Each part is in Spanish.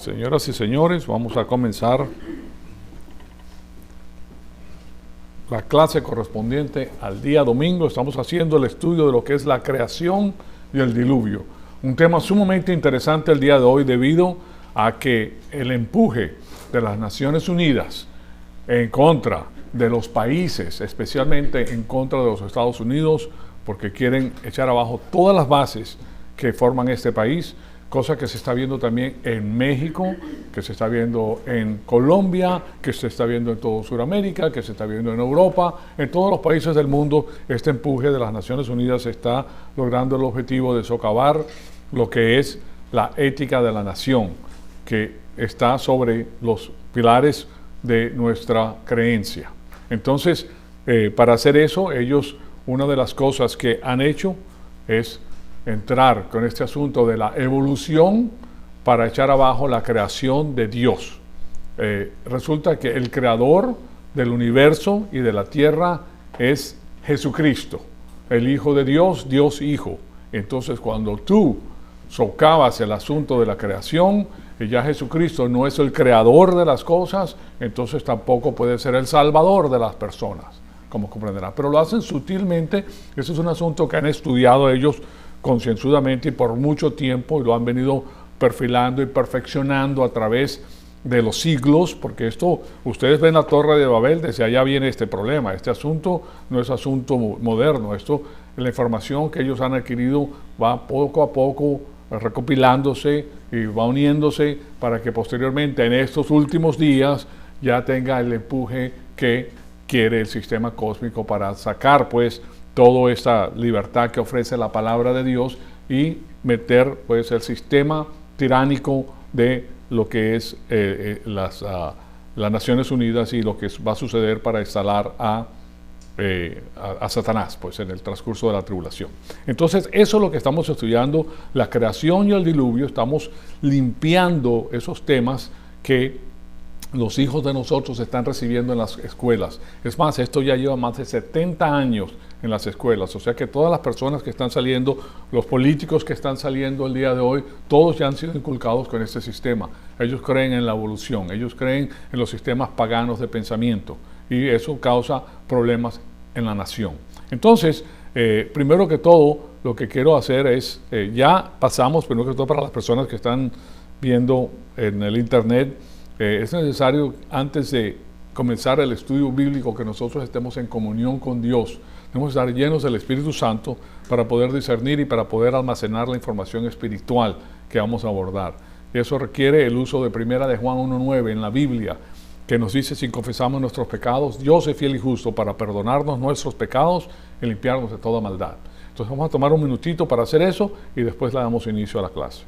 Señoras y señores, vamos a comenzar la clase correspondiente al día domingo. Estamos haciendo el estudio de lo que es la creación y el diluvio. Un tema sumamente interesante el día de hoy debido a que el empuje de las Naciones Unidas en contra de los países, especialmente en contra de los Estados Unidos, porque quieren echar abajo todas las bases que forman este país, cosa que se está viendo también en México, que se está viendo en Colombia, que se está viendo en toda Sudamérica, que se está viendo en Europa, en todos los países del mundo. Este empuje de las Naciones Unidas está logrando el objetivo de socavar lo que es la ética de la nación, que está sobre los pilares de nuestra creencia. Entonces, para hacer eso, ellos, una de las cosas que han hecho es entrar con este asunto de la evolución para echar abajo la creación de Dios. Resulta que el creador del universo y de la tierra es Jesucristo, el Hijo de Dios, Dios Hijo. Entonces, cuando tú socavas el asunto de la creación y ya Jesucristo no es el creador de las cosas, entonces tampoco puede ser el salvador de las personas, como comprenderán. Pero lo hacen sutilmente. Eso es un asunto que han estudiado ellos concienzudamente y por mucho tiempo, y lo han venido perfilando y perfeccionando a través de los siglos, porque esto, ustedes ven la Torre de Babel, desde allá viene este problema. Este asunto no es asunto moderno. Esto, la información que ellos han adquirido va poco a poco recopilándose y va uniéndose para que posteriormente en estos últimos días ya tenga el empuje que quiere el sistema cósmico para sacar pues toda esta libertad que ofrece la palabra de Dios y meter pues el sistema tiránico de lo que es las Naciones Unidas y lo que va a suceder para instalar a Satanás pues en el transcurso de la tribulación. Entonces eso es lo que estamos estudiando, la creación y el diluvio. Estamos limpiando esos temas que los hijos de nosotros están recibiendo en las escuelas. Es más, esto ya lleva más de 70 años en las escuelas, o sea que todas las personas que están saliendo, los políticos que están saliendo el día de hoy, todos ya han sido inculcados con este sistema. Ellos creen en la evolución, ellos creen en los sistemas paganos de pensamiento y eso causa problemas en la nación. Entonces, primero que todo, lo que quiero hacer es, ya pasamos, primero que todo para las personas que están viendo en el internet, es necesario, antes de comenzar el estudio bíblico, que nosotros estemos en comunión con Dios. Debemos estar llenos del Espíritu Santo para poder discernir y para poder almacenar la información espiritual que vamos a abordar. Y eso requiere el uso de Primera de Juan 1:9 en la Biblia, que nos dice: si confesamos nuestros pecados, Dios es fiel y justo para perdonarnos nuestros pecados y limpiarnos de toda maldad. Entonces vamos a tomar un minutito para hacer eso y después le damos inicio a la clase.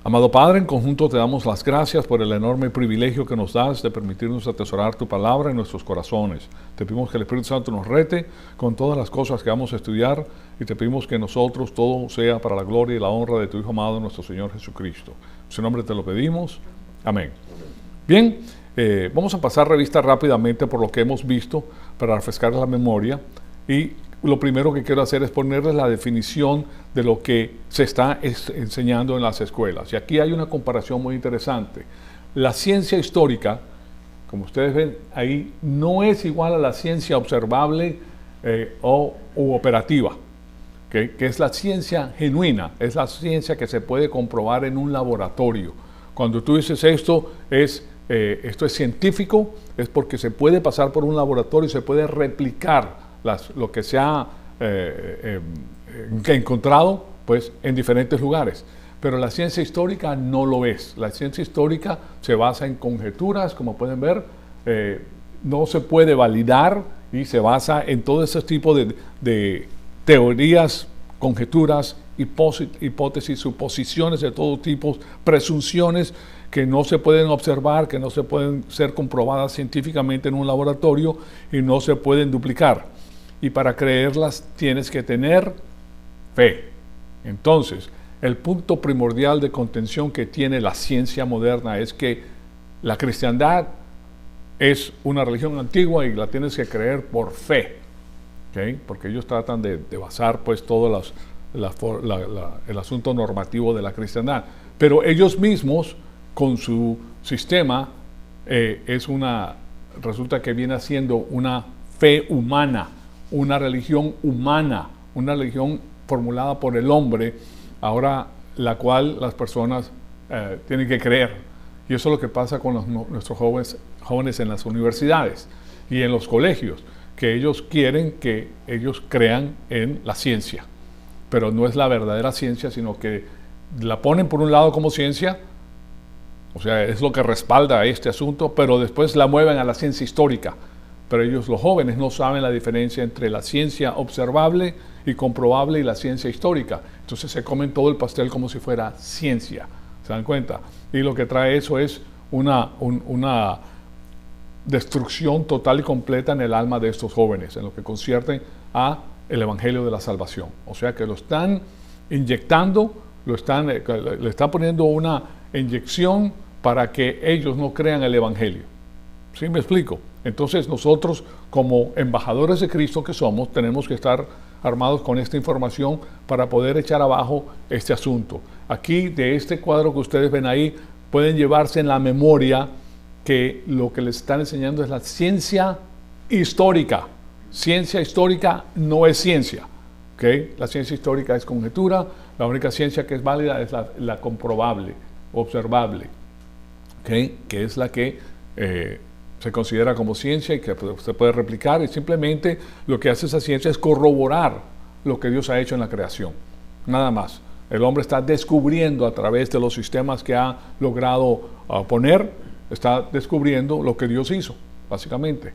Amado Padre, en conjunto te damos las gracias por el enorme privilegio que nos das de permitirnos atesorar tu palabra en nuestros corazones. Te pedimos que el Espíritu Santo nos rete con todas las cosas que vamos a estudiar y te pedimos que nosotros todo sea para la gloria y la honra de tu Hijo amado, nuestro Señor Jesucristo. En su nombre te lo pedimos. Amén. Bien, vamos a pasar revista rápidamente por lo que hemos visto para refrescar la memoria, y lo primero que quiero hacer es ponerles la definición de lo que se está enseñando en las escuelas. Y aquí hay una comparación muy interesante. La ciencia histórica, como ustedes ven ahí, no es igual a la ciencia observable u operativa, que es la ciencia genuina, es la ciencia que se puede comprobar en un laboratorio. Cuando tú dices esto es científico, es porque se puede pasar por un laboratorio y se puede replicar lo que se ha encontrado pues, en diferentes lugares. Pero la ciencia histórica no lo es. La ciencia histórica se basa en conjeturas, como pueden ver, no se puede validar y se basa en todo ese tipo de teorías, conjeturas, hipótesis, suposiciones de todo tipo, presunciones que no se pueden observar, que no se pueden ser comprobadas científicamente en un laboratorio y no se pueden duplicar. Y para creerlas tienes que tener fe. Entonces, el punto primordial de contención que tiene la ciencia moderna es que la cristiandad es una religión antigua y la tienes que creer por fe, ¿okay? Porque ellos tratan de basar pues todas el asunto normativo de la cristiandad. Pero ellos mismos, con su sistema, resulta que viene siendo una fe humana, una religión humana, una religión formulada por el hombre, ahora la cual las personas tienen que creer. Y eso es lo que pasa con nuestros jóvenes en las universidades y en los colegios, que ellos quieren que ellos crean en la ciencia, pero no es la verdadera ciencia, sino que la ponen por un lado como ciencia, o sea, es lo que respalda este asunto, pero después la mueven a la ciencia histórica. Pero ellos, los jóvenes, no saben la diferencia entre la ciencia observable y comprobable y la ciencia histórica. Entonces se comen todo el pastel como si fuera ciencia, ¿se dan cuenta? Y lo que trae eso es una destrucción total y completa en el alma de estos jóvenes, en lo que concierne a el evangelio de la salvación. O sea que lo están inyectando, le están poniendo una inyección para que ellos no crean el evangelio. ¿Sí me explico? Entonces nosotros, como embajadores de Cristo que somos, tenemos que estar armados con esta información para poder echar abajo este asunto. Aquí, de este cuadro que ustedes ven ahí, pueden llevarse en la memoria que lo que les están enseñando es la ciencia histórica. Ciencia histórica no es ciencia, ¿okay? La ciencia histórica es conjetura, la única ciencia que es válida es la comprobable, observable, ¿okay? Que es la que se considera como ciencia y que se puede replicar, y simplemente lo que hace esa ciencia es corroborar lo que Dios ha hecho en la creación, nada más. El hombre está descubriendo a través de los sistemas que ha logrado poner, está descubriendo lo que Dios hizo, básicamente.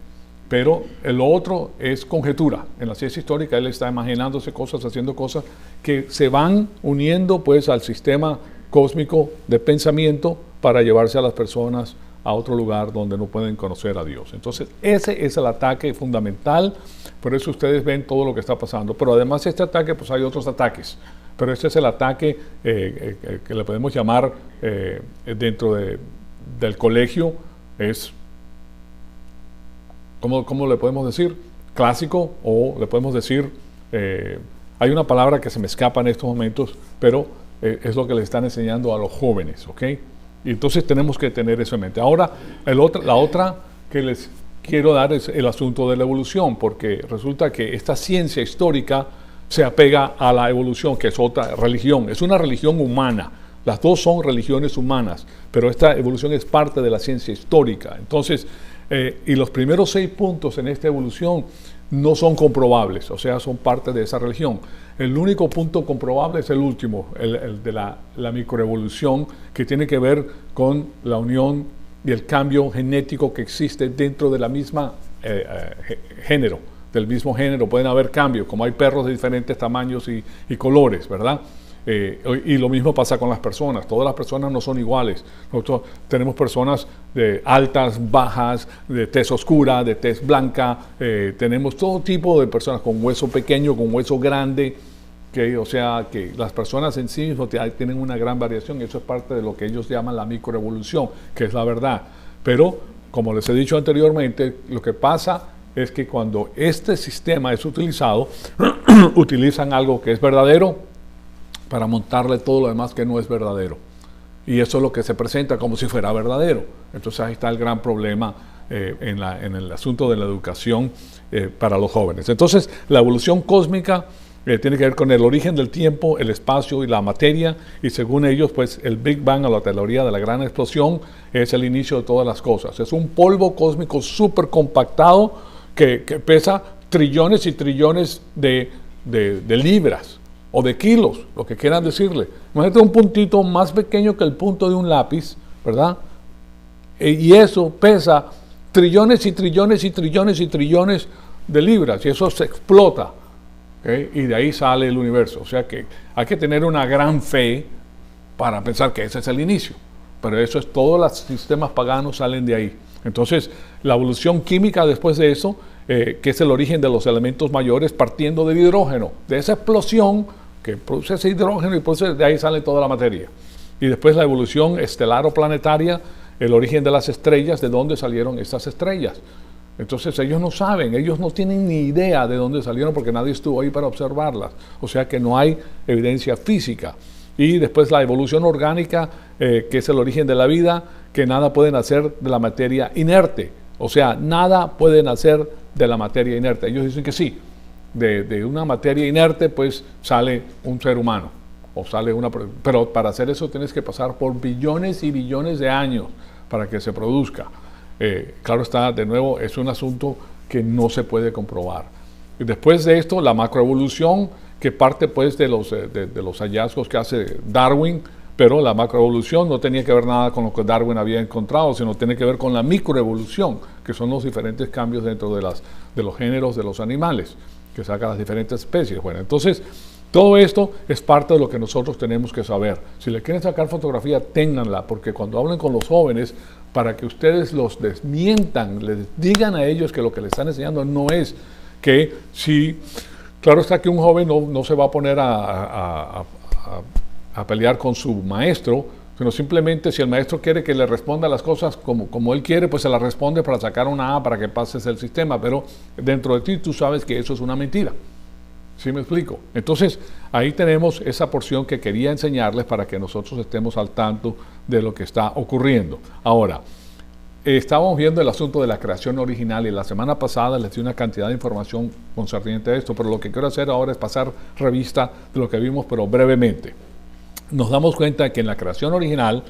Pero el otro es conjetura. En la ciencia histórica él está imaginándose cosas, haciendo cosas que se van uniendo pues al sistema cósmico de pensamiento para llevarse a las personas a otro lugar donde no pueden conocer a Dios. Entonces ese es el ataque fundamental, por eso ustedes ven todo lo que está pasando. Pero además de este ataque pues hay otros ataques, pero este es el ataque que le podemos llamar dentro del colegio, es, ¿cómo le podemos decir? Clásico, o le podemos decir, hay una palabra que se me escapa en estos momentos, pero es lo que le están enseñando a los jóvenes, ¿ok? Y entonces tenemos que tener eso en mente. Ahora, la otra que les quiero dar es el asunto de la evolución, porque resulta que esta ciencia histórica se apega a la evolución, que es otra religión, es una religión humana. Las dos son religiones humanas, pero esta evolución es parte de la ciencia histórica. Entonces, y los primeros 6 puntos en esta evolución no son comprobables, o sea, son parte de esa religión. El único punto comprobable es el último, el de la microevolución, que tiene que ver con la unión y el cambio genético que existe dentro de la misma género, del mismo género. Pueden haber cambios, como hay perros de diferentes tamaños y colores, ¿verdad? Y lo mismo pasa con las personas. Todas las personas no son iguales. Nosotros tenemos personas de altas, bajas, de tez oscura, de tez blanca. Tenemos todo tipo de personas con hueso pequeño, con hueso grande. O sea, que las personas en sí mismas tienen una gran variación. Y eso es parte de lo que ellos llaman la microevolución, que es la verdad. Pero, como les he dicho anteriormente, lo que pasa es que cuando este sistema es utilizado, utilizan algo que es verdadero para montarle todo lo demás que no es verdadero. Y eso es lo que se presenta como si fuera verdadero. Entonces ahí está el gran problema en el asunto de la educación para los jóvenes. Entonces la evolución cósmica tiene que ver con el origen del tiempo, el espacio y la materia, y según ellos, pues el Big Bang, o la teoría de la gran explosión, es el inicio de todas las cosas. Es un polvo cósmico súper compactado que pesa trillones y trillones de libras, o de kilos, lo que quieran decirle. Imagínate un puntito más pequeño que el punto de un lápiz, ¿verdad? Y eso pesa trillones y trillones y trillones y trillones de libras, y eso se explota, ¿okay? Y de ahí sale el universo. O sea que hay que tener una gran fe para pensar que ese es el inicio. Pero eso es, todos los sistemas paganos salen de ahí. Entonces, la evolución química después de eso, que es el origen de los elementos mayores, partiendo del hidrógeno, de esa explosión que produce ese hidrógeno, y de ahí sale toda la materia. Y después la evolución estelar o planetaria, el origen de las estrellas, de dónde salieron estas estrellas. Entonces ellos no saben, ellos no tienen ni idea de dónde salieron porque nadie estuvo ahí para observarlas. O sea que no hay evidencia física. Y después la evolución orgánica, que es el origen de la vida, que nada puede nacer de la materia inerte. O sea, nada puede nacer de la materia inerte. Ellos dicen que sí, de una materia inerte pues sale un ser humano. O sale pero para hacer eso tienes que pasar por billones y billones de años para que se produzca. Claro está, de nuevo, es un asunto que no se puede comprobar. Y después de esto, la macroevolución, que parte pues de los hallazgos que hace Darwin, pero la macroevolución no tenía que ver nada con lo que Darwin había encontrado, sino tiene que ver con la microevolución, que son los diferentes cambios dentro de los géneros de los animales, que sacan las diferentes especies. Bueno, entonces, todo esto es parte de lo que nosotros tenemos que saber. Si le quieren sacar fotografía, ténganla, porque cuando hablen con los jóvenes, para que ustedes los desmientan, les digan a ellos que lo que les están enseñando no es que si, claro está que un joven no se va a poner a pelear con su maestro, sino simplemente si el maestro quiere que le responda las cosas como él quiere, pues se las responde para sacar una A para que pases el sistema, pero dentro de ti tú sabes que eso es una mentira. ¿Sí me explico? Entonces, ahí tenemos esa porción que quería enseñarles para que nosotros estemos al tanto de lo que está ocurriendo. Ahora, estábamos viendo el asunto de la creación original y la semana pasada les di una cantidad de información concerniente a esto, pero lo que quiero hacer ahora es pasar revista de lo que vimos, pero brevemente. Nos damos cuenta de que en la creación original,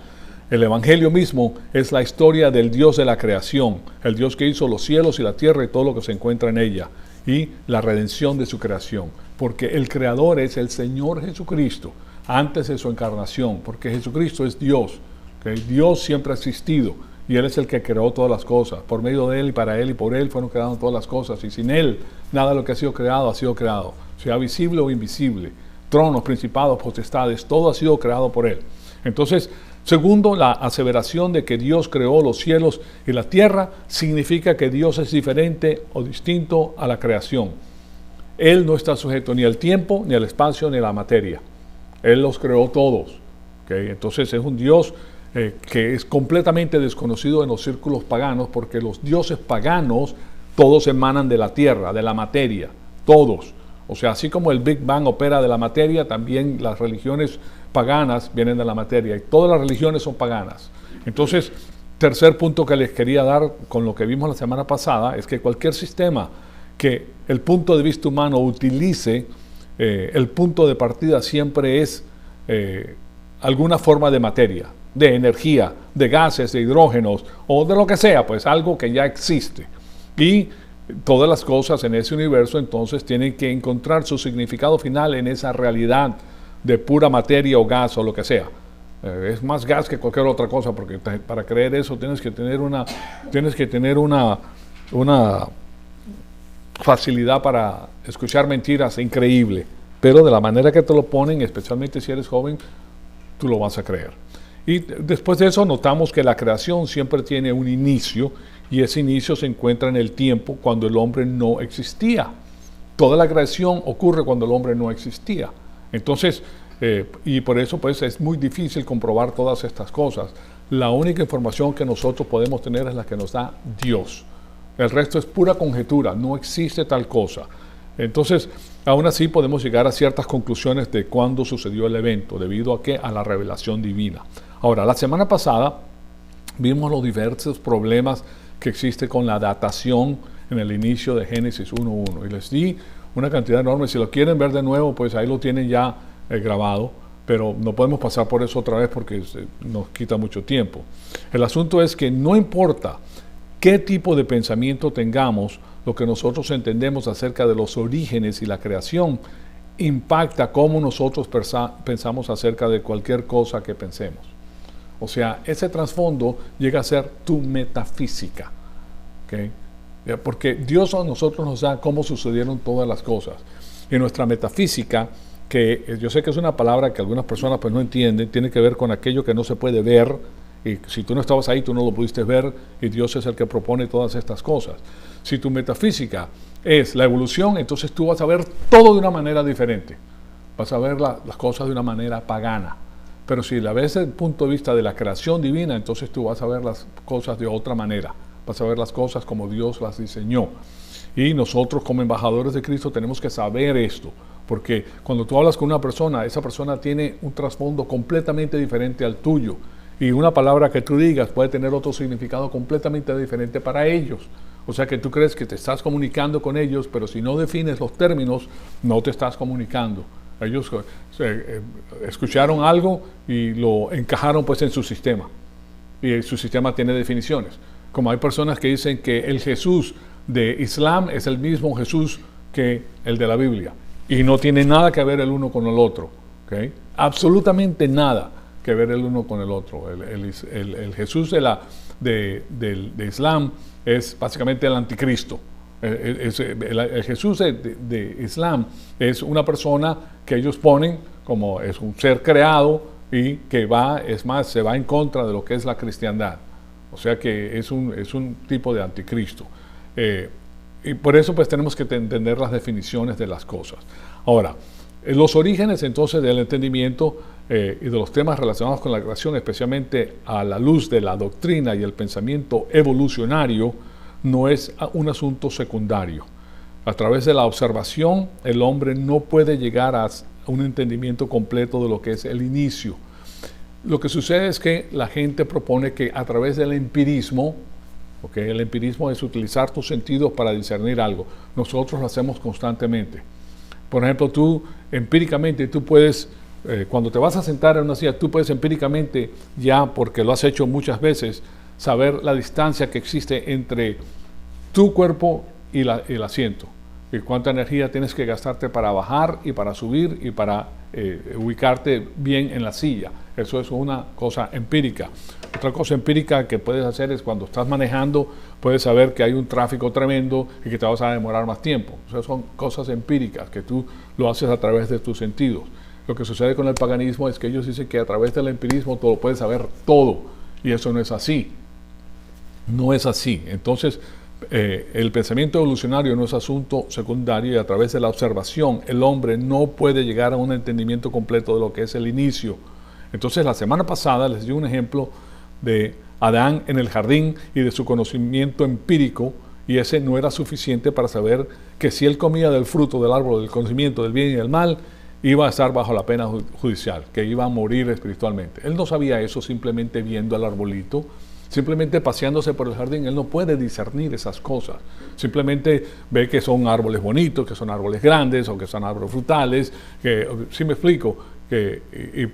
el Evangelio mismo es la historia del Dios de la creación, el Dios que hizo los cielos y la tierra y todo lo que se encuentra en ella, y la redención de su creación, porque el creador es el Señor Jesucristo, antes de su encarnación, porque Jesucristo es Dios, que Dios siempre ha existido, y Él es el que creó todas las cosas, por medio de Él y para Él y por Él fueron creadas todas las cosas, y sin Él nada de lo que ha sido creado, sea visible o invisible, tronos, principados, potestades, todo ha sido creado por Él. Entonces, segundo, la aseveración de que Dios creó los cielos y la tierra significa que Dios es diferente o distinto a la creación. Él no está sujeto ni al tiempo, ni al espacio, ni a la materia. Él los creó todos. ¿Okay? Entonces es un Dios que es completamente desconocido en los círculos paganos, porque los dioses paganos todos emanan de la tierra, de la materia, todos. O sea, así como el Big Bang opera de la materia, también las religiones paganas vienen de la materia y todas las religiones son paganas. Entonces, tercer punto que les quería dar con lo que vimos la semana pasada es que cualquier sistema que el punto de vista humano utilice, el punto de partida siempre es alguna forma de materia, de energía, de gases, de hidrógenos o de lo que sea, pues algo que ya existe. Y todas las cosas en ese universo entonces tienen que encontrar su significado final en esa realidad de pura materia o gas o lo que sea. Es más gas que cualquier otra cosa, porque para creer eso tienes que tener una facilidad para escuchar mentiras increíble, pero de la manera que te lo ponen, especialmente si eres joven, tú lo vas a creer. Y después de eso notamos que la creación siempre tiene un inicio, y ese inicio se encuentra en el tiempo cuando el hombre no existía. Toda la creación ocurre cuando el hombre no existía. Entonces, y por eso pues es muy difícil comprobar todas estas cosas. La única información que nosotros podemos tener es la que nos da Dios. El resto es pura conjetura, no existe tal cosa. Entonces, aún así podemos llegar a ciertas conclusiones de cuándo sucedió el evento, debido a ¿qué? A la revelación divina. Ahora, la semana pasada vimos los diversos problemas que existen con la datación en el inicio de Génesis 1.1 y les di una cantidad enorme. Si lo quieren ver de nuevo, pues ahí lo tienen ya grabado, pero no podemos pasar por eso otra vez porque nos quita mucho tiempo. El asunto es que no importa qué tipo de pensamiento tengamos, lo que nosotros entendemos acerca de los orígenes y la creación impacta cómo nosotros pensamos acerca de cualquier cosa que pensemos. O sea, ese trasfondo llega a ser tu metafísica, ¿okay? Porque Dios a nosotros nos da cómo sucedieron todas las cosas. Y nuestra metafísica, que yo sé que es una palabra que algunas personas pues no entienden, tiene que ver con aquello que no se puede ver, y si tú no estabas ahí, tú no lo pudiste ver, y Dios es el que propone todas estas cosas. Si tu metafísica es la evolución, entonces tú vas a ver todo de una manera diferente. Vas a ver las cosas de una manera pagana. Pero si la ves desde el punto de vista de la creación divina, entonces tú vas a ver las cosas de otra manera, vas a ver las cosas como Dios las diseñó. Y nosotros como embajadores de Cristo tenemos que saber esto, porque cuando tú hablas con una persona, esa persona tiene un trasfondo completamente diferente al tuyo. Y una palabra que tú digas puede tener otro significado completamente diferente para ellos. O sea que tú crees que te estás comunicando con ellos, pero si no defines los términos, no te estás comunicando. Ellos escucharon algo y lo encajaron pues en su sistema. Y su sistema tiene definiciones. Como hay personas que dicen que el Jesús de Islam es el mismo Jesús que el de la Biblia. Y no tiene nada que ver el uno con el otro. ¿Okay? Absolutamente nada que ver el uno con el otro. El Jesús de Islam es básicamente el anticristo. El Jesús de Islam es una persona que ellos ponen como es un ser creado y que se va en contra de lo que es la cristiandad. O sea que es un tipo de anticristo. Y por eso pues tenemos que entender las definiciones de las cosas. Ahora, los orígenes entonces del entendimiento y de los temas relacionados con la creación, especialmente a la luz de la doctrina y el pensamiento evolucionario, no es un asunto secundario. A través de la observación, el hombre no puede llegar a un entendimiento completo de lo que es el inicio. Lo que sucede es que la gente propone que a través del empirismo, ¿okay? El empirismo es utilizar tus sentidos para discernir algo. Nosotros lo hacemos constantemente. Por ejemplo, tú empíricamente, tú puedes, cuando te vas a sentar en una silla, tú puedes empíricamente, ya porque lo has hecho muchas veces, saber la distancia que existe entre tu cuerpo y el asiento. Y cuánta energía tienes que gastarte para bajar y para subir y para ubicarte bien en la silla. Eso es una cosa empírica. Otra cosa empírica que puedes hacer es cuando estás manejando, puedes saber que hay un tráfico tremendo y que te vas a demorar más tiempo. O sea, son cosas empíricas que tú lo haces a través de tus sentidos. Lo que sucede con el paganismo es que ellos dicen que a través del empirismo tú lo puedes saber todo. Y eso no es así. No es así. Entonces, el pensamiento evolucionario no es asunto secundario y a través de la observación el hombre no puede llegar a un entendimiento completo de lo que es el inicio. Entonces, la semana pasada les di un ejemplo de Adán en el jardín y de su conocimiento empírico, y ese no era suficiente para saber que si él comía del fruto del árbol del conocimiento del bien y del mal, iba a estar bajo la pena judicial, que iba a morir espiritualmente. Él no sabía eso simplemente viendo el arbolito, simplemente paseándose por el jardín. Él no puede discernir esas cosas. Simplemente ve que son árboles bonitos, que son árboles grandes o que son árboles frutales. ¿Sí me explico?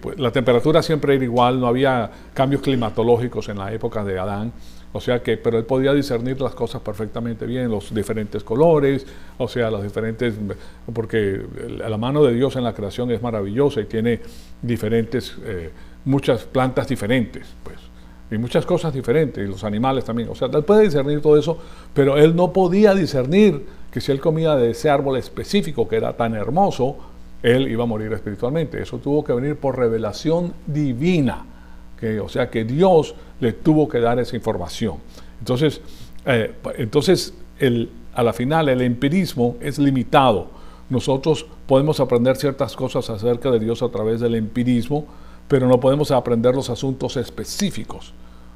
Pues, la temperatura siempre era igual, no había cambios climatológicos en la época de Adán. O sea que, pero él podía discernir las cosas perfectamente bien, los diferentes colores, o sea, los diferentes, porque la mano de Dios en la creación es maravillosa y tiene muchas plantas diferentes, pues, y muchas cosas diferentes, y los animales también. O sea, él puede discernir todo eso, pero él no podía discernir que si él comía de ese árbol específico que era tan hermoso, él iba a morir espiritualmente. Eso tuvo que venir por revelación divina. O sea que Dios le tuvo que dar esa información. Entonces a la final el empirismo es limitado. Nosotros podemos aprender ciertas cosas acerca de Dios a través del empirismo, pero no podemos aprender los asuntos específicos.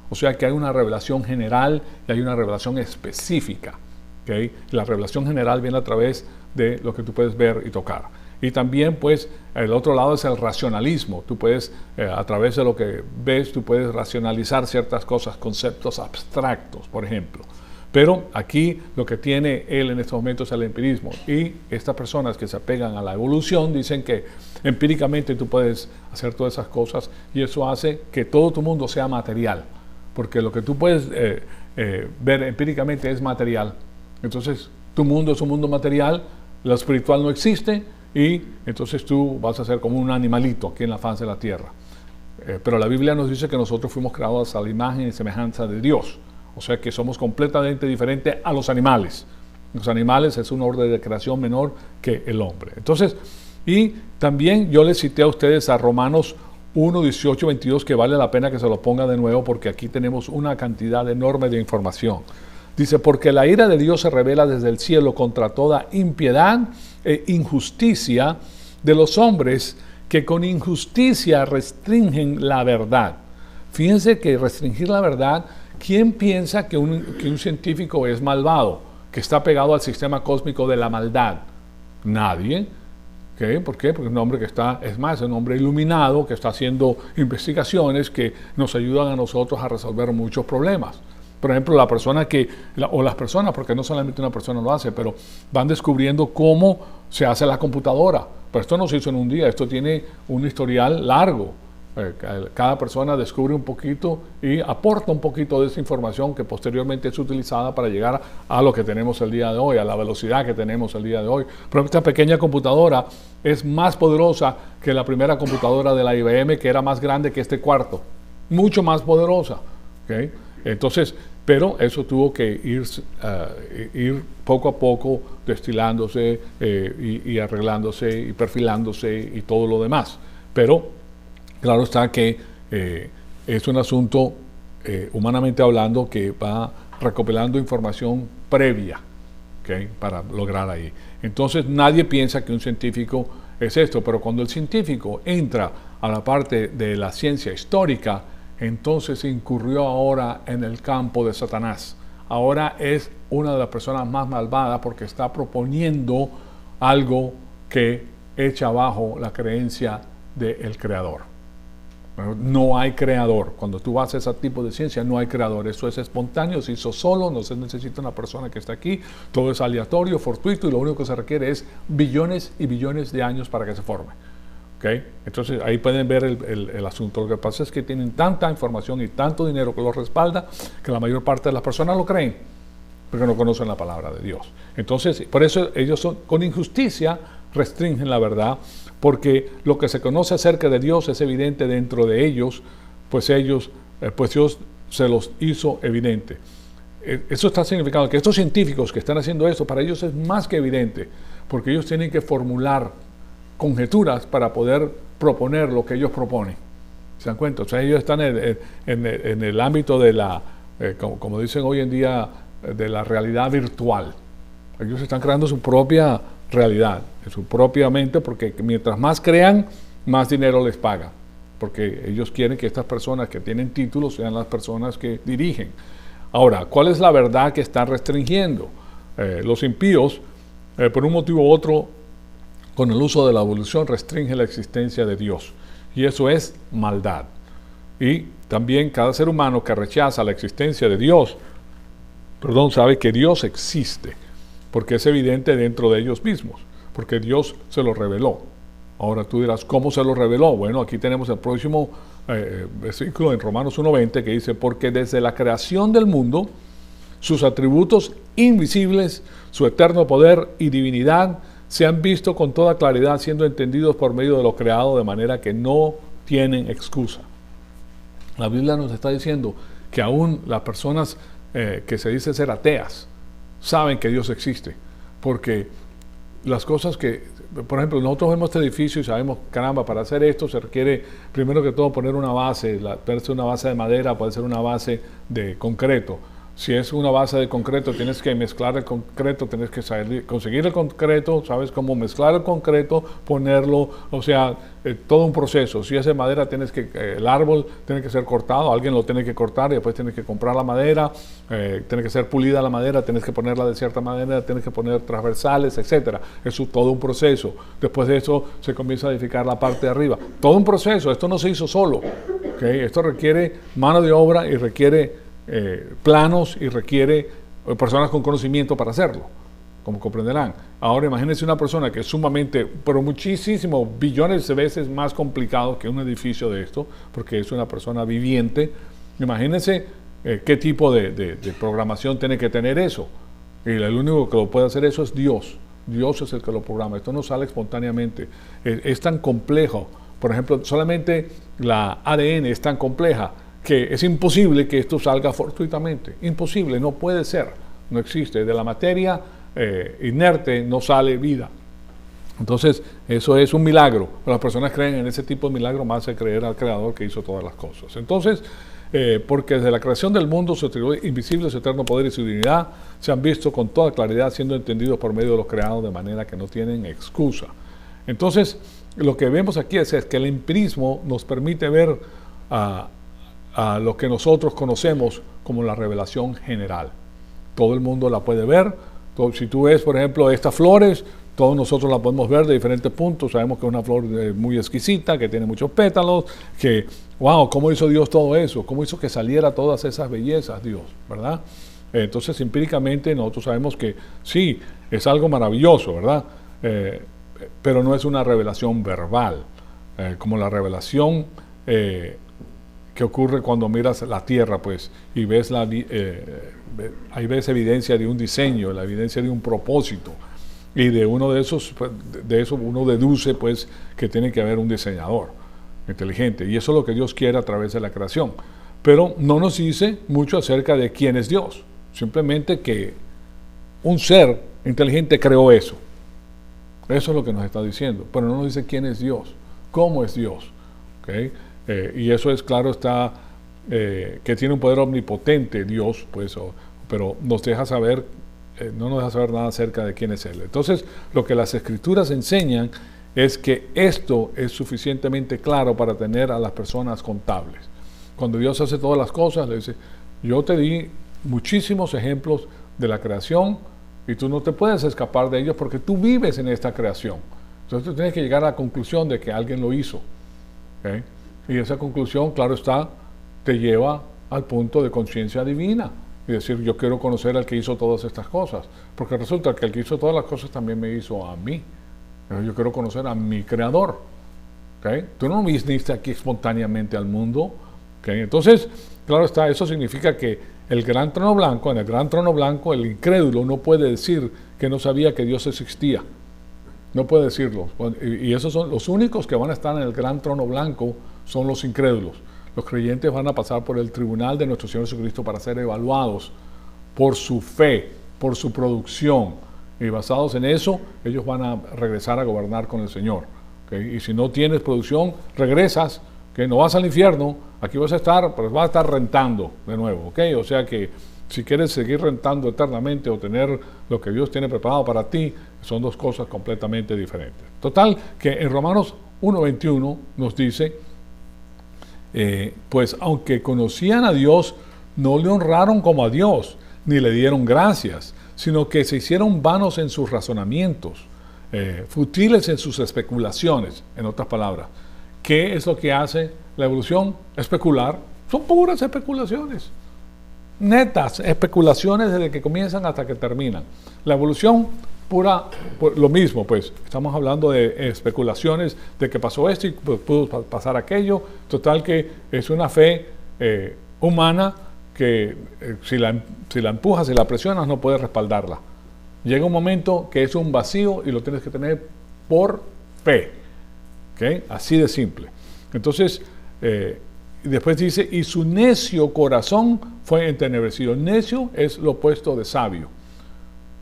O sea que hay una revelación general y hay una revelación específica. ¿Okay? La revelación general viene a través de lo que tú puedes ver y tocar. Y también, pues, el otro lado es el racionalismo. Tú puedes, a través de lo que ves, tú puedes racionalizar ciertas cosas, conceptos abstractos, por ejemplo. Pero aquí lo que tiene él en estos momentos es el empirismo. Y estas personas que se apegan a la evolución dicen que empíricamente tú puedes hacer todas esas cosas y eso hace que todo tu mundo sea material. Porque lo que tú puedes ver empíricamente es material. Entonces, tu mundo es un mundo material, lo espiritual no existe. Y entonces tú vas a ser como un animalito aquí en la faz de la tierra. Pero la Biblia nos dice que nosotros fuimos creados a la imagen y semejanza de Dios. O sea que somos completamente diferentes a los animales. Los animales es un orden de creación menor que el hombre. Entonces, y también yo les cité a ustedes a Romanos 1, 18, 22, que vale la pena que se lo ponga de nuevo porque aquí tenemos una cantidad enorme de información. Dice, porque la ira de Dios se revela desde el cielo contra toda impiedad e injusticia de los hombres que con injusticia restringen la verdad. Fíjense que restringir la verdad ¿quién piensa que un científico es malvado, que está pegado al sistema cósmico de la maldad? Nadie. ¿Okay? ¿Por qué? Porque es un hombre que está, es más, es un hombre iluminado, que está haciendo investigaciones que nos ayudan a nosotros a resolver muchos problemas. Por ejemplo, la persona o las personas, porque no solamente una persona lo hace, pero van descubriendo cómo se hace la computadora. Pero esto no se hizo en un día, esto tiene un historial largo. Cada persona descubre un poquito y aporta un poquito de esa información que posteriormente es utilizada para llegar a lo que tenemos el día de hoy, a la velocidad que tenemos el día de hoy. Pero esta pequeña computadora es más poderosa que la primera computadora de la IBM, que era más grande que este cuarto, mucho más poderosa. ¿Okay? Entonces, pero eso tuvo que ir poco a poco destilándose y arreglándose y perfilándose y todo lo demás. Pero claro está que es un asunto, humanamente hablando, que va recopilando información previa, ¿okay? Para lograr ahí. Entonces nadie piensa que un científico es esto, pero cuando el científico entra a la parte de la ciencia histórica, entonces incurrió ahora en el campo de Satanás. Ahora es una de las personas más malvadas porque está proponiendo algo que echa abajo la creencia del Creador. No hay creador. Cuando tú vas a ese tipo de ciencia, no hay creador. Eso es espontáneo, se hizo solo, no se necesita una persona que está aquí. Todo es aleatorio, fortuito, y lo único que se requiere es billones y billones de años para que se forme. ¿Okay? Entonces ahí pueden ver el asunto. Lo que pasa es que tienen tanta información y tanto dinero que los respalda que la mayor parte de las personas lo creen, porque no conocen la palabra de Dios. Entonces, por eso ellos con injusticia restringen la verdad, porque lo que se conoce acerca de Dios es evidente dentro de ellos, pues Dios se los hizo evidente. Eso está significando que estos científicos que están haciendo esto, para ellos es más que evidente, porque ellos tienen que formular conjeturas para poder proponer lo que ellos proponen. ¿Se dan cuenta? O sea, ellos están en el ámbito de la, como dicen hoy en día, de la realidad virtual. Ellos están creando su propia realidad, en su propia mente, porque mientras más crean, más dinero les pagan, porque ellos quieren que estas personas que tienen títulos sean las personas que dirigen. Ahora, ¿cuál es la verdad que están restringiendo? Los impíos, por un motivo u otro, con el uso de la evolución, restringen la existencia de Dios, y eso es maldad. Y también cada ser humano que rechaza la existencia de Dios, sabe que Dios existe, porque es evidente dentro de ellos mismos, porque Dios se lo reveló. Ahora tú dirás, ¿cómo se lo reveló? Bueno, aquí tenemos el próximo versículo en Romanos 1:20 que dice, porque desde la creación del mundo, sus atributos invisibles, su eterno poder y divinidad, se han visto con toda claridad, siendo entendidos por medio de lo creado, de manera que no tienen excusa. La Biblia nos está diciendo que aún las personas que se dicen ser ateas, saben que Dios existe, porque las cosas que, por ejemplo, nosotros vemos este edificio y sabemos, caramba, para hacer esto se requiere primero que todo poner una base, puede ser una base de madera, puede ser una base de concreto. Si es una base de concreto, tienes que mezclar el concreto, tienes que conseguir el concreto, sabes cómo mezclar el concreto, ponerlo, o sea, todo un proceso. Si es de madera, el árbol tiene que ser cortado, alguien lo tiene que cortar y después tienes que comprar la madera, tiene que ser pulida la madera, tienes que ponerla de cierta manera, tienes que poner transversales, etcétera. Eso es todo un proceso. Después de eso se comienza a edificar la parte de arriba. Todo un proceso, esto no se hizo solo. ¿Okay? Esto requiere mano de obra y requiere planos y requiere personas con conocimiento para hacerlo, como comprenderán. Ahora imagínense una persona que es sumamente, pero muchísimo, billones de veces más complicado que un edificio de esto, porque es una persona viviente. Imagínense qué tipo de programación tiene que tener eso. Y el único que lo puede hacer eso es Dios. Dios es el que lo programa. Esto no sale espontáneamente. Es tan complejo. Por ejemplo, solamente la ADN es tan compleja que es imposible que esto salga fortuitamente. Imposible, no puede ser, no existe. De la materia inerte no sale vida. Entonces, eso es un milagro. Las personas creen en ese tipo de milagro más de creer al Creador que hizo todas las cosas. Entonces, porque desde la creación del mundo, su atributo invisible, su eterno poder y su divinidad se han visto con toda claridad, siendo entendidos por medio de los creados, de manera que no tienen excusa. Entonces, lo que vemos aquí es que el empirismo nos permite ver a lo que nosotros conocemos como la revelación general. Todo el mundo la puede ver. Si tú ves, por ejemplo, estas flores, todos nosotros la podemos ver de diferentes puntos. Sabemos que es una flor muy exquisita, que tiene muchos pétalos, que, wow, ¿cómo hizo Dios todo eso? ¿Cómo hizo que saliera todas esas bellezas Dios, verdad? Entonces, empíricamente, nosotros sabemos que sí, es algo maravilloso, ¿verdad? Pero no es una revelación verbal, como la revelación que ocurre cuando miras la tierra, pues, y ves ahí ves evidencia de un diseño, la evidencia de un propósito, y de uno de esos, pues, de eso uno deduce, pues, que tiene que haber un diseñador inteligente, y eso es lo que Dios quiere a través de la creación. Pero no nos dice mucho acerca de quién es Dios, simplemente que un ser inteligente creó eso. Eso es lo que nos está diciendo, pero no nos dice quién es Dios, cómo es Dios, ¿okay? Y eso es claro, está que tiene un poder omnipotente Dios, pues, pero nos deja saber, no nos deja saber nada acerca de quién es Él. Entonces, lo que las Escrituras enseñan es que esto es suficientemente claro para tener a las personas contables. Cuando Dios hace todas las cosas, le dice, yo te di muchísimos ejemplos de la creación y tú no te puedes escapar de ellos porque tú vives en esta creación. Entonces tú tienes que llegar a la conclusión de que alguien lo hizo, ¿okay? Y esa conclusión, claro está, te lleva al punto de conciencia divina y decir, yo quiero conocer al que hizo todas estas cosas, porque resulta que el que hizo todas las cosas también me hizo a mí. Yo quiero conocer a mi creador, ¿okay? Tú no viniste aquí espontáneamente al mundo, ¿okay? Entonces, claro está, eso significa que en el gran trono blanco, el incrédulo no puede decir que no sabía que Dios existía. No puede decirlo. Y esos son los únicos que van a estar en el gran trono blanco, son los incrédulos. Los creyentes van a pasar por el tribunal de nuestro Señor Jesucristo para ser evaluados por su fe, por su producción. Y basados en eso, ellos van a regresar a gobernar con el Señor, ¿okay? Y si no tienes producción, regresas, que no vas al infierno, aquí vas a estar, pero vas a estar rentando de nuevo, ¿ok? O sea que si quieres seguir rentando eternamente o tener lo que Dios tiene preparado para ti, son dos cosas completamente diferentes. Total, que en Romanos 1:21 nos dice, pues aunque conocían a Dios, no le honraron como a Dios, ni le dieron gracias, sino que se hicieron vanos en sus razonamientos, futiles en sus especulaciones, en otras palabras. ¿Qué es lo que hace la evolución? Especular. Son puras especulaciones. Netas especulaciones desde que comienzan hasta que terminan. La evolución pura, lo mismo, pues. Estamos hablando de especulaciones de que pasó esto y pudo pasar aquello. Total que es una fe humana que si la empujas y la presionas no puedes respaldarla. Llega un momento que es un vacío y lo tienes que tener por fe. ¿Okay? Así de simple. Entonces, después dice, y su necio corazón fue entenebrecido. Necio es lo opuesto de sabio.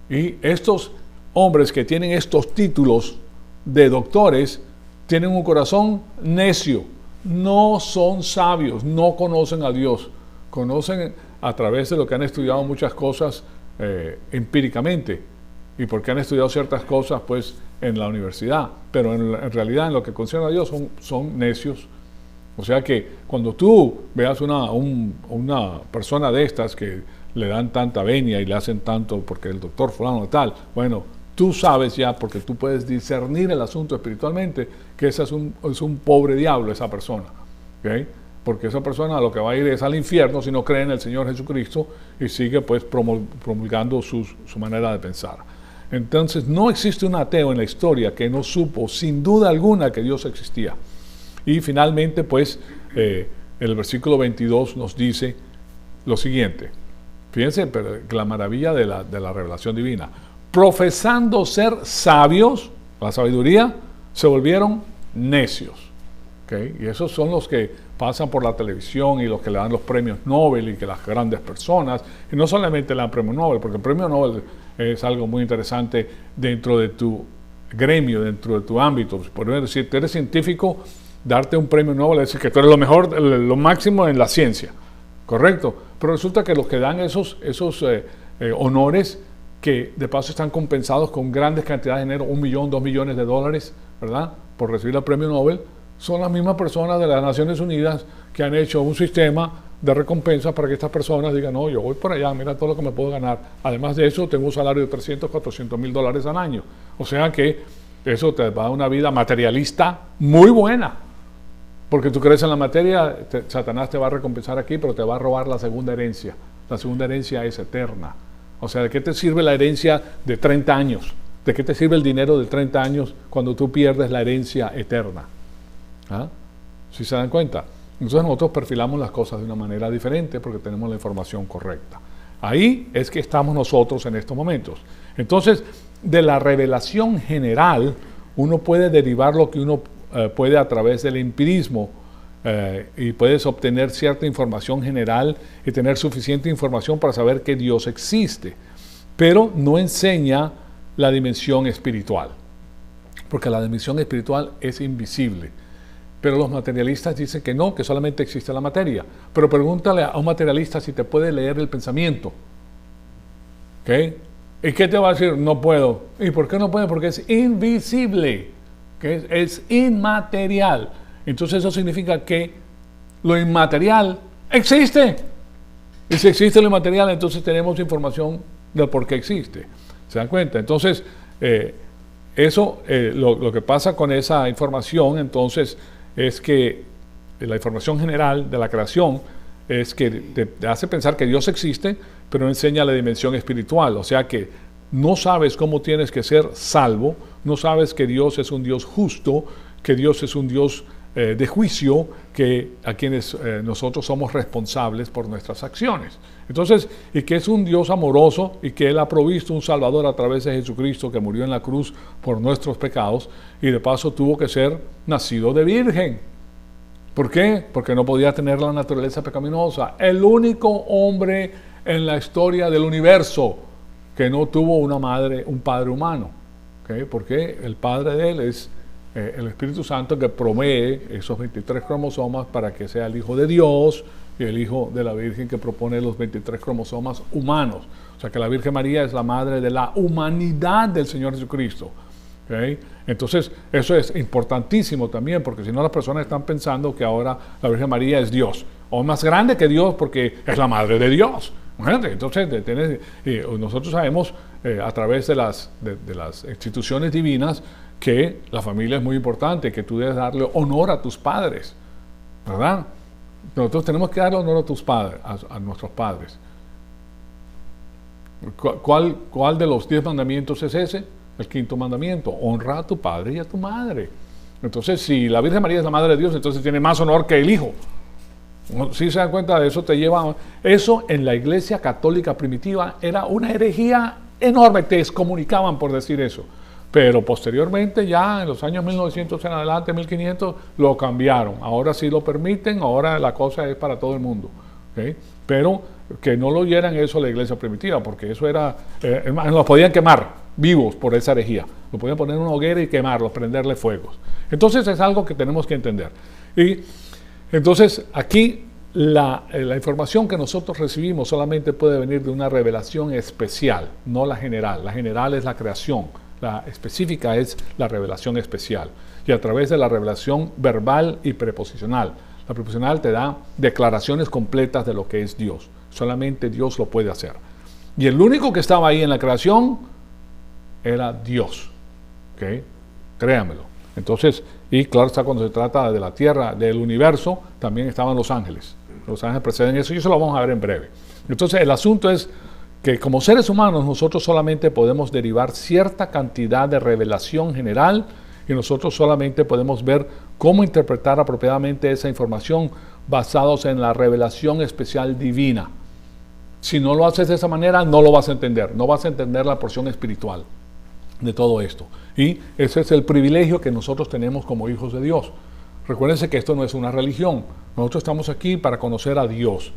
Y estos hombres que tienen estos títulos de doctores, tienen un corazón necio. No son sabios, no conocen a Dios. Conocen a través de lo que han estudiado muchas cosas empíricamente. Y porque han estudiado ciertas cosas, pues, en la universidad, pero en realidad en lo que concierne a Dios son necios. O sea que cuando tú veas una persona de estas que le dan tanta venia y le hacen tanto porque el doctor fulano tal, bueno, tú sabes ya, porque tú puedes discernir el asunto espiritualmente, que ese es un pobre diablo esa persona, ¿okay? Porque esa persona lo que va a ir es al infierno si no cree en el Señor Jesucristo y sigue pues promulgando su manera de pensar. Entonces, no existe un ateo en la historia que no supo, sin duda alguna, que Dios existía. Y finalmente, pues, el versículo 22 nos dice lo siguiente. Fíjense, pero la maravilla de la revelación divina. Profesando ser sabios, la sabiduría, se volvieron necios. ¿Okay? Y esos son los que pasan por la televisión y los que le dan los premios Nobel y que las grandes personas, y no solamente le dan premio Nobel, porque el premio Nobel es algo muy interesante dentro de tu gremio, dentro de tu ámbito. Por decir, tú eres científico, darte un premio Nobel es decir que tú eres lo mejor, lo máximo en la ciencia, ¿correcto? Pero resulta que los que dan esos honores, que de paso están compensados con grandes cantidades de dinero, $1 millón, $2 millones, ¿verdad? Por recibir el premio Nobel, son las mismas personas de las Naciones Unidas que han hecho un sistema de recompensa para que estas personas digan, no, yo voy por allá, mira todo lo que me puedo ganar. Además de eso, tengo un salario de 300, 400 mil dólares al año. O sea que eso te va a dar una vida materialista muy buena. Porque tú crees en la materia, Satanás te va a recompensar aquí, pero te va a robar la segunda herencia. La segunda herencia es eterna. O sea, ¿de qué te sirve la herencia de 30 años? ¿De qué te sirve el dinero de 30 años cuando tú pierdes la herencia eterna? ¿Ah? ¿Sí se dan cuenta? Entonces nosotros perfilamos las cosas de una manera diferente porque tenemos la información correcta. Ahí es que estamos nosotros en estos momentos. Entonces, de la revelación general, uno puede derivar lo que uno puede a través del empirismo y puedes obtener cierta información general y tener suficiente información para saber que Dios existe, pero no enseña la dimensión espiritual, porque la dimensión espiritual es invisible. Pero los materialistas dicen que no, que solamente existe la materia. Pero pregúntale a un materialista si te puede leer el pensamiento. ¿Okay? ¿Y qué te va a decir? No puedo. ¿Y por qué no puede? Porque es invisible, que es inmaterial. Entonces eso significa que lo inmaterial existe. Y si existe lo inmaterial, entonces tenemos información de por qué existe. ¿Se dan cuenta? Entonces, lo que pasa con esa información, entonces, es que la información general de la creación es que te hace pensar que Dios existe, pero no enseña la dimensión espiritual. O sea que no sabes cómo tienes que ser salvo, no sabes que Dios es un Dios justo, que Dios es un Dios de juicio, que a quienes nosotros somos responsables por nuestras acciones. Entonces, y que es un Dios amoroso y que Él ha provisto un Salvador a través de Jesucristo que murió en la cruz por nuestros pecados y de paso tuvo que ser nacido de virgen. ¿Por qué? Porque no podía tener la naturaleza pecaminosa. El único hombre en la historia del universo que no tuvo una madre, un padre humano. ¿Okay? Porque el padre de él es el Espíritu Santo que provee esos 23 cromosomas para que sea el Hijo de Dios y el Hijo de la Virgen que propone los 23 cromosomas humanos. O sea que la Virgen María es la madre de la humanidad del Señor Jesucristo. ¿Okay? Entonces eso es importantísimo también, porque si no las personas están pensando que ahora la Virgen María es Dios, o más grande que Dios porque es la madre de Dios. Entonces nosotros sabemos a través de las instituciones divinas que la familia es muy importante, que tú debes darle honor a tus padres, ¿verdad? Nosotros tenemos que darle honor a tus padres, a nuestros padres. ¿Cuál de los 10 mandamientos es ese? El quinto mandamiento: honra a tu padre y a tu madre. Entonces, si la Virgen María es la madre de Dios, entonces tiene más honor que el hijo. Si se dan cuenta de eso, te lleva. Eso en la Iglesia Católica primitiva era una herejía enorme, te excomunicaban por decir eso. Pero posteriormente, ya en los años 1900 en adelante, 1500, lo cambiaron. Ahora sí lo permiten, ahora la cosa es para todo el mundo. ¿Okay? Pero que no lo oyeran eso la iglesia primitiva, porque eso era, los podían quemar vivos por esa herejía. Lo podían poner en una hoguera y quemarlos, prenderle fuegos. Entonces es algo que tenemos que entender. Y entonces aquí la información que nosotros recibimos solamente puede venir de una revelación especial, no la general. La general es la creación. La específica es la revelación especial, y a través de la revelación verbal y preposicional. La preposicional te da declaraciones completas de lo que es Dios. Solamente Dios lo puede hacer. Y el único que estaba ahí en la creación era Dios. ¿Okay? Créanmelo. Entonces, y claro está, cuando se trata de la tierra, del universo, también estaban los ángeles. Los ángeles preceden eso y eso lo vamos a ver en breve. Entonces, el asunto es que como seres humanos nosotros solamente podemos derivar cierta cantidad de revelación general y nosotros solamente podemos ver cómo interpretar apropiadamente esa información basados en la revelación especial divina. Si no lo haces de esa manera, no lo vas a entender, no vas a entender la porción espiritual de todo esto. Y ese es el privilegio que nosotros tenemos como hijos de Dios. Recuérdense que esto no es una religión, nosotros estamos aquí para conocer a Dios.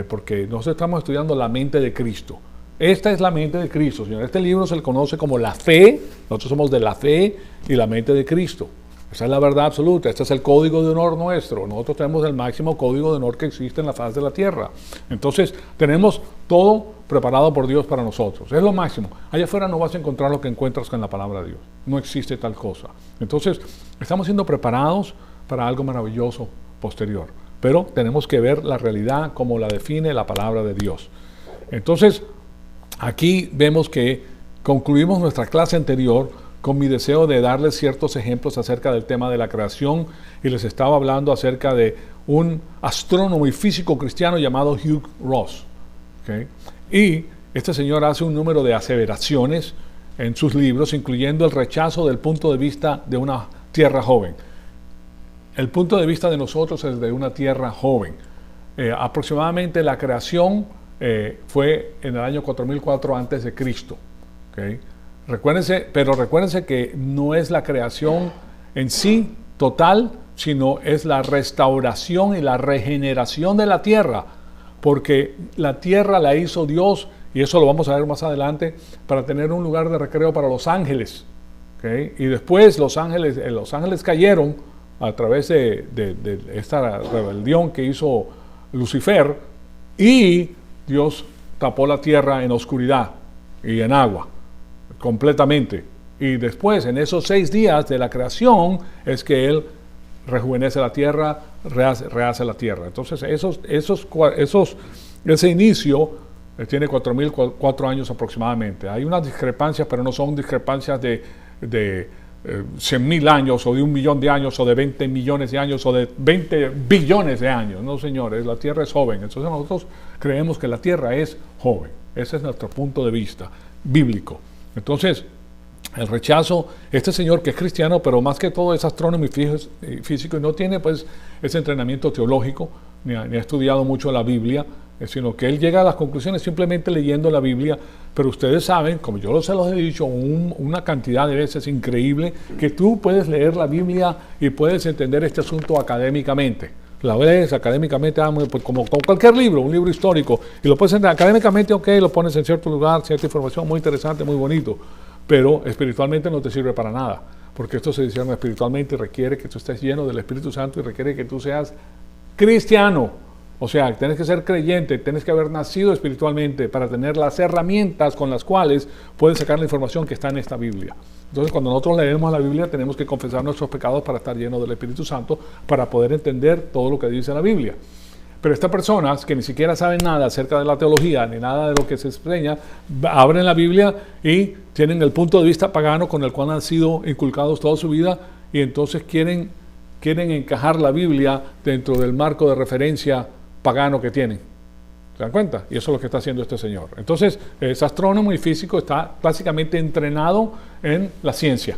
Porque nosotros estamos estudiando la mente de Cristo. Esta es la mente de Cristo, señor. Este libro se le conoce como la fe. Nosotros somos de la fe y la mente de Cristo. Esa es la verdad absoluta. Este es el código de honor nuestro. Nosotros tenemos el máximo código de honor que existe en la faz de la tierra. Entonces, tenemos todo preparado por Dios para nosotros. Es lo máximo. Allá afuera no vas a encontrar lo que encuentras en la palabra de Dios. No existe tal cosa. Entonces, estamos siendo preparados para algo maravilloso posterior. Pero tenemos que ver la realidad como la define la palabra de Dios. Entonces, aquí vemos que concluimos nuestra clase anterior con mi deseo de darles ciertos ejemplos acerca del tema de la creación, y les estaba hablando acerca de un astrónomo y físico cristiano llamado Hugh Ross. ¿Okay? Y este señor hace un número de aseveraciones en sus libros, incluyendo el rechazo del punto de vista de una tierra joven. El punto de vista de nosotros es de una tierra joven. Aproximadamente la creación fue en el año 4004 antes de Cristo. ¿Okay? Recuérdense que no es la creación en sí total, sino es la restauración y la regeneración de la tierra, porque la tierra la hizo Dios, y eso lo vamos a ver más adelante, para tener un lugar de recreo para los ángeles. ¿Okay? Y después los ángeles cayeron a través de esta rebelión que hizo Lucifer, y Dios tapó la tierra en oscuridad y en agua completamente, y después en esos 6 días de la creación es que Él rejuvenece la tierra, rehace la tierra. Entonces ese inicio tiene 4.004 años aproximadamente. Hay unas discrepancias, pero no son discrepancias de 100.000 años o de 1 millón de años o de 20 millones de años o de 20 billones de años. No, señores, la tierra es joven. Entonces nosotros creemos que la tierra es joven. Ese es nuestro punto de vista bíblico. Entonces, el rechazo, este señor que es cristiano, pero más que todo es astrónomo y físico, y no tiene pues ese entrenamiento teológico, ni ha estudiado mucho la Biblia, sino que él llega a las conclusiones simplemente leyendo la Biblia. Pero ustedes saben, como yo se los he dicho una cantidad de veces increíble, que tú puedes leer la Biblia y puedes entender este asunto académicamente. La lees académicamente, como cualquier libro, un libro histórico, y lo puedes entender académicamente, ok, lo pones en cierto lugar, cierta información muy interesante, muy bonito, pero espiritualmente no te sirve para nada, porque esto se discierne espiritualmente y requiere que tú estés lleno del Espíritu Santo y requiere que tú seas cristiano. O sea, tienes que ser creyente, tienes que haber nacido espiritualmente para tener las herramientas con las cuales puedes sacar la información que está en esta Biblia. Entonces, cuando nosotros leemos la Biblia, tenemos que confesar nuestros pecados para estar llenos del Espíritu Santo, para poder entender todo lo que dice la Biblia. Pero estas personas que ni siquiera saben nada acerca de la teología, ni nada de lo que se enseña, abren la Biblia y tienen el punto de vista pagano con el cual han sido inculcados toda su vida, y entonces quieren encajar la Biblia dentro del marco de referencia pagano que tienen. ¿Se dan cuenta? Y eso es lo que está haciendo este señor. Entonces, es astrónomo y físico, está básicamente entrenado en la ciencia.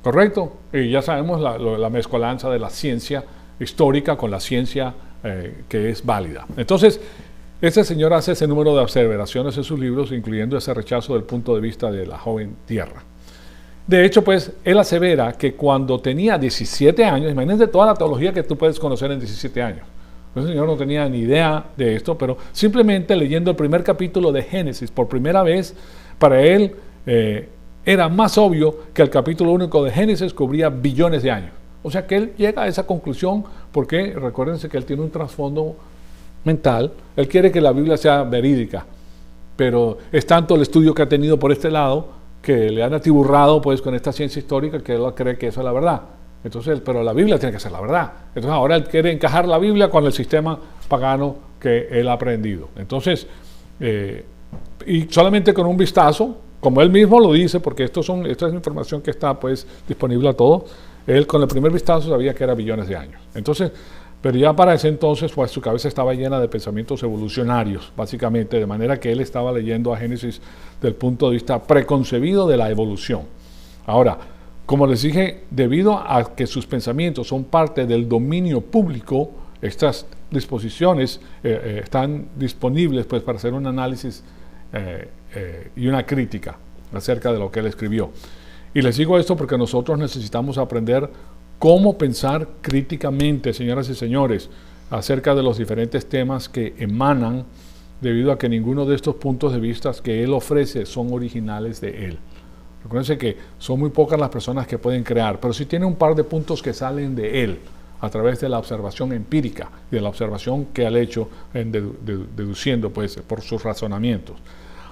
¿Correcto? Y ya sabemos la mezcolanza de la ciencia histórica con la ciencia que es válida. Entonces, este señor hace ese número de aseveraciones en sus libros, incluyendo ese rechazo del punto de vista de la joven tierra. De hecho, pues, él asevera que cuando tenía 17 años, imagínense toda la teología que tú puedes conocer en 17 años. El señor no tenía ni idea de esto, pero simplemente leyendo el primer capítulo de Génesis por primera vez, para él era más obvio que el capítulo único de Génesis cubría billones de años. O sea que él llega a esa conclusión porque recuérdense que él tiene un trasfondo mental. Él quiere que la Biblia sea verídica, pero es tanto el estudio que ha tenido por este lado que le han atiburrado pues con esta ciencia histórica que él cree que eso es la verdad. Entonces, pero la Biblia tiene que ser la verdad. Entonces ahora él quiere encajar la Biblia con el sistema pagano que él ha aprendido. Entonces, y solamente con un vistazo, como él mismo lo dice, porque esta es información que está pues disponible a todos, él con el primer vistazo sabía que era billones de años. Entonces, pero ya para ese entonces pues su cabeza estaba llena de pensamientos evolucionarios, básicamente, de manera que él estaba leyendo a Génesis del punto de vista preconcebido de la evolución. Ahora, como les dije, debido a que sus pensamientos son parte del dominio público, estas disposiciones están disponibles pues, para hacer un análisis y una crítica acerca de lo que él escribió. Y les digo esto porque nosotros necesitamos aprender cómo pensar críticamente, señoras y señores, acerca de los diferentes temas que emanan, debido a que ninguno de estos puntos de vista que él ofrece son originales de él. Recuerden que son muy pocas las personas que pueden crear, pero sí tiene un par de puntos que salen de él a través de la observación empírica y de la observación que él ha hecho deduciendo pues, por sus razonamientos.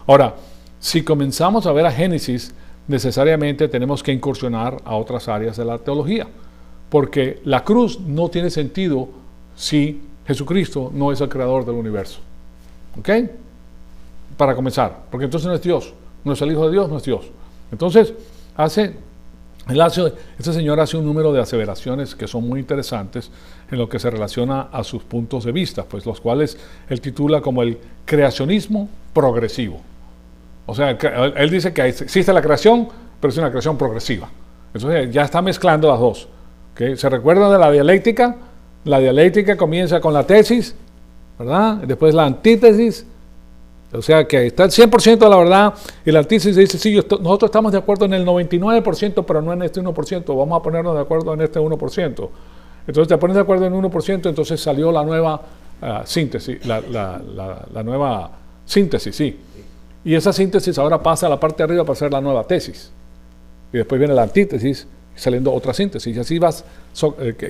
Ahora, si comenzamos a ver a Génesis, necesariamente tenemos que incursionar a otras áreas de la teología, porque la cruz no tiene sentido si Jesucristo no es el creador del universo. ¿Ok? Para comenzar, porque entonces no es Dios, no es el Hijo de Dios, no es Dios. Entonces, este señor hace un número de aseveraciones que son muy interesantes en lo que se relaciona a sus puntos de vista, pues los cuales él titula como el creacionismo progresivo. O sea, él dice que existe la creación, pero es una creación progresiva. Entonces ya está mezclando las dos. ¿Okay? ¿Se recuerdan de la dialéctica? La dialéctica comienza con la tesis, ¿verdad? Después la antítesis. O sea que está el 100% de la verdad y la antítesis dice, sí, nosotros estamos de acuerdo en el 99%, pero no en este 1%, vamos a ponernos de acuerdo en este 1%. Entonces te pones de acuerdo en 1%, entonces salió la nueva síntesis, la nueva síntesis, sí. Y esa síntesis ahora pasa a la parte de arriba para hacer la nueva tesis. Y después viene la antítesis, saliendo otra síntesis, y así vas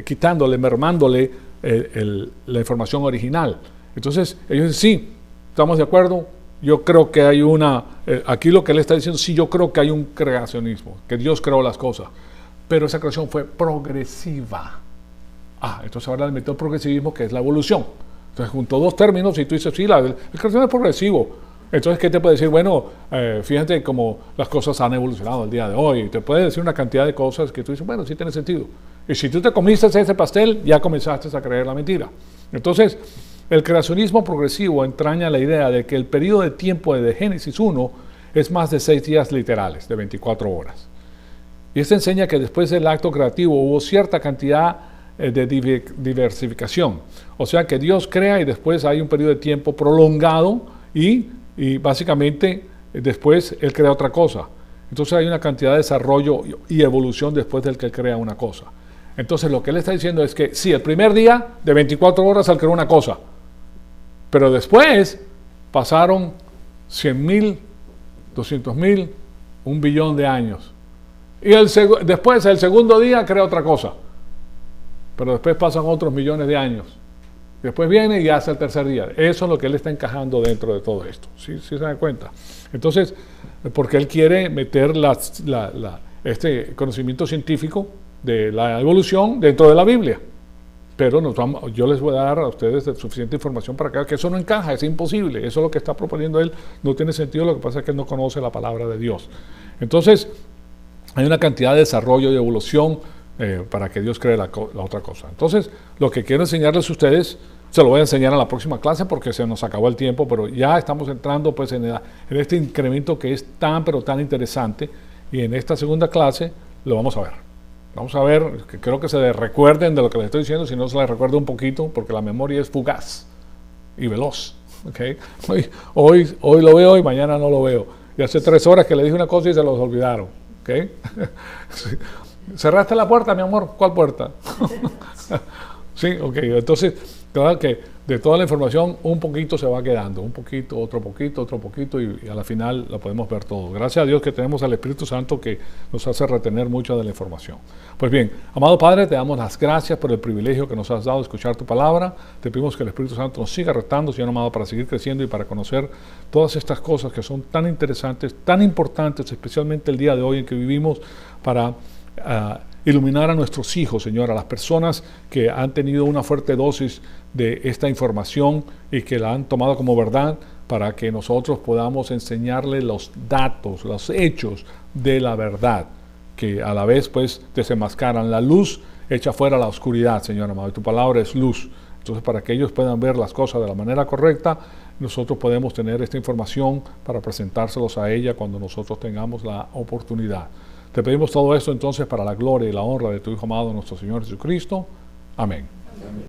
quitándole, mermándole la información original. Entonces ellos dicen, sí, estamos de acuerdo, yo creo que hay aquí lo que él está diciendo, sí, yo creo que hay un creacionismo, que Dios creó las cosas, pero esa creación fue progresiva. Entonces ahora le metió el progresivismo, que es la evolución. Entonces juntó dos términos y tú dices, sí, el creación es progresivo. Entonces, ¿qué te puede decir? Bueno, fíjate cómo las cosas han evolucionado el día de hoy. Te puede decir una cantidad de cosas que tú dices, bueno, sí tiene sentido. Y si tú te comiste ese pastel, ya comenzaste a creer la mentira. Entonces, el creacionismo progresivo entraña la idea de que el periodo de tiempo de Génesis 1 es más de 6 días literales, de 24 horas. Y esto enseña que después del acto creativo hubo cierta cantidad de diversificación. O sea que Dios crea y después hay un periodo de tiempo prolongado y básicamente después Él crea otra cosa. Entonces hay una cantidad de desarrollo y evolución después del que Él crea una cosa. Entonces lo que Él está diciendo es que sí, el primer día de 24 horas Él creó una cosa, pero después pasaron 100,000, 200,000, 1,000,000,000 de años. Y después el segundo día crea otra cosa, pero después pasan otros millones de años. Después viene y hace el tercer día. Eso es lo que él está encajando dentro de todo esto. ¿Sí se dan cuenta? Entonces, porque él quiere meter este conocimiento científico de la evolución dentro de la Biblia. Pero yo les voy a dar a ustedes suficiente información para que eso no encaja, es imposible. Eso es lo que está proponiendo él. No tiene sentido, lo que pasa es que él no conoce la palabra de Dios. Entonces, hay una cantidad de desarrollo y evolución para que Dios cree la otra cosa. Entonces, lo que quiero enseñarles a ustedes, se lo voy a enseñar en la próxima clase porque se nos acabó el tiempo, pero ya estamos entrando pues en este incremento que es tan pero tan interesante, y en esta segunda clase lo vamos a ver. Vamos a ver, que creo que se recuerden de lo que les estoy diciendo, si no se les recuerda un poquito, porque la memoria es fugaz y veloz. ¿Okay? Hoy lo veo y mañana no lo veo. Y hace 3 horas que le dije una cosa y se los olvidaron. ¿Okay? ¿Cerraste la puerta, mi amor? ¿Cuál puerta? Sí, ok. Entonces, claro que de toda la información un poquito se va quedando, un poquito, otro poquito, y a la final lo podemos ver todo. Gracias a Dios que tenemos al Espíritu Santo que nos hace retener mucha de la información. Pues bien, amado Padre, te damos las gracias por el privilegio que nos has dado de escuchar tu palabra. Te pedimos que el Espíritu Santo nos siga retando, Señor amado, para seguir creciendo y para conocer todas estas cosas que son tan interesantes, tan importantes, especialmente el día de hoy en que vivimos, para iluminar a nuestros hijos, Señor, a las personas que han tenido una fuerte dosis de esta información y que la han tomado como verdad, para que nosotros podamos enseñarles los datos, los hechos de la verdad, que a la vez pues desenmascaran la luz, echa fuera la oscuridad, Señor amado, y tu palabra es luz. Entonces, para que ellos puedan ver las cosas de la manera correcta, nosotros podemos tener esta información para presentárselos a ella cuando nosotros tengamos la oportunidad. Te pedimos todo esto entonces para la gloria y la honra de tu Hijo amado, nuestro Señor Jesucristo. Amén.